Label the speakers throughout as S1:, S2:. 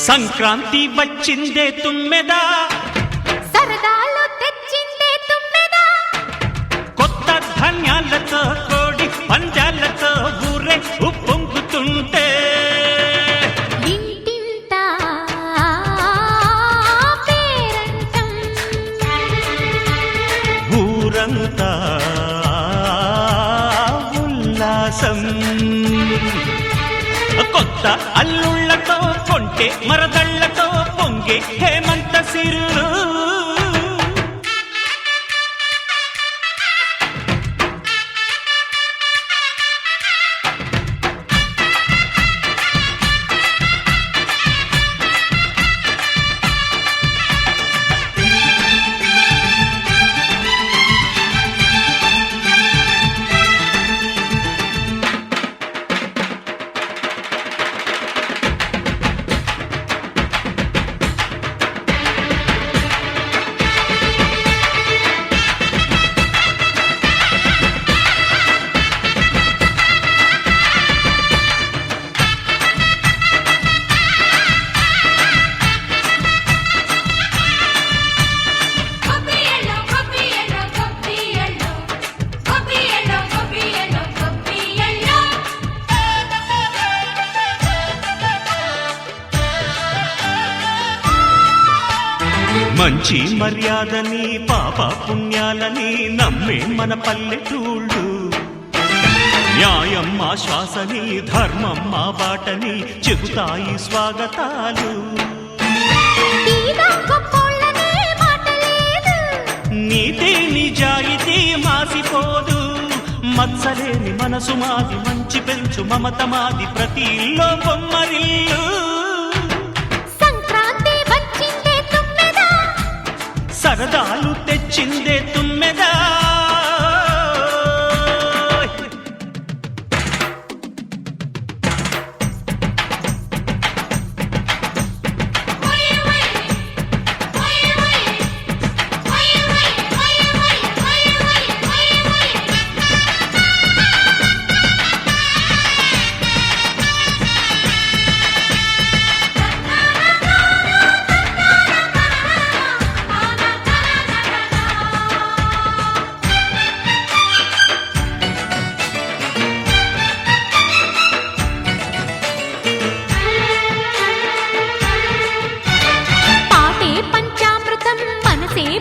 S1: సంక్రాంతి వచ్చిందే తుమ్మెదా,
S2: సరదాలు తెచ్చిందే తుమ్మెదా,
S1: కొత్త ధాన్యాలతో కోడి పంజాలతో ఊరే ఉప్పొంగుతుంటే
S2: ఇంటింటా పేరంటం,
S1: ఊరంతా ఉల్లాసం. కొత్త అల్లుళ్లతో కొంటే మరదళ్లతో పొంగే హేమంత సిరులు. మంచి మర్యాదని పాప పుణ్యాలని నమ్మే మన పల్లెటూళ్ళు, న్యాయం మా శ్వాసని ధర్మం మా బాటని చెబుతాయి స్వాగతాలు. నీతి నిజాయితీ మాసిపోదు, మత్సలేని మనసు మాది, మంచి పెంచు మమత మాది, ప్రతి ఇల్లో బొమ్మరిల్లు. సరదాలు తెచ్చిందే తుమ్మెదా,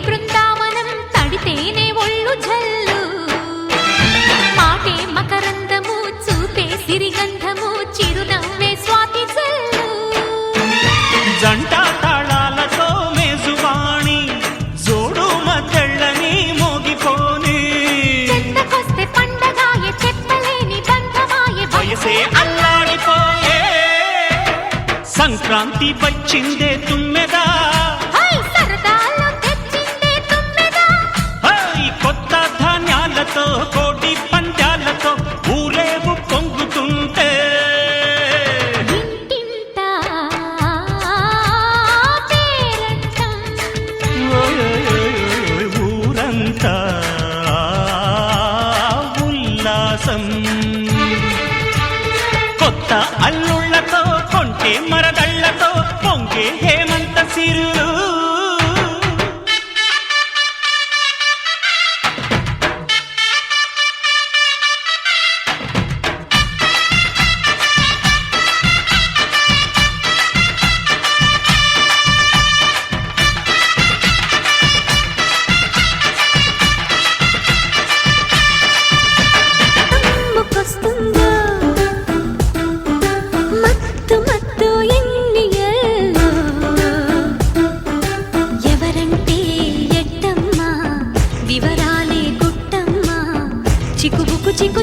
S2: బృందావనం తడితేనే ఒళ్ళు జల్లు, మాటే మకరందము చూపే సిరిగంధము, చిరునవ్వే స్వాతి జల్లు.
S1: జంట తాళాలతో మేజువాణి జోడు మద్దళ్ళని మోగిపోని,
S2: చెత్తకొస్తే పండగాయే చెప్పలేని బంధమాయే,
S1: వయసే అల్లాడిపోయే. సంక్రాంతి వచ్చిందే తుమ్మెదా, కోటి పంజాలతో ఊరేగు పొంగుతుంటే
S2: ఇంటింటా పేరంటం,
S1: ఊరంతా ఉల్లాసం. కొత్త అల్లుళ్లతో కొంటే మరదళ్లతో పొంగే హేమంత సిరులు.
S2: వివరాలే గుట్టమ్మ చిక్కుబుకు చిక్కు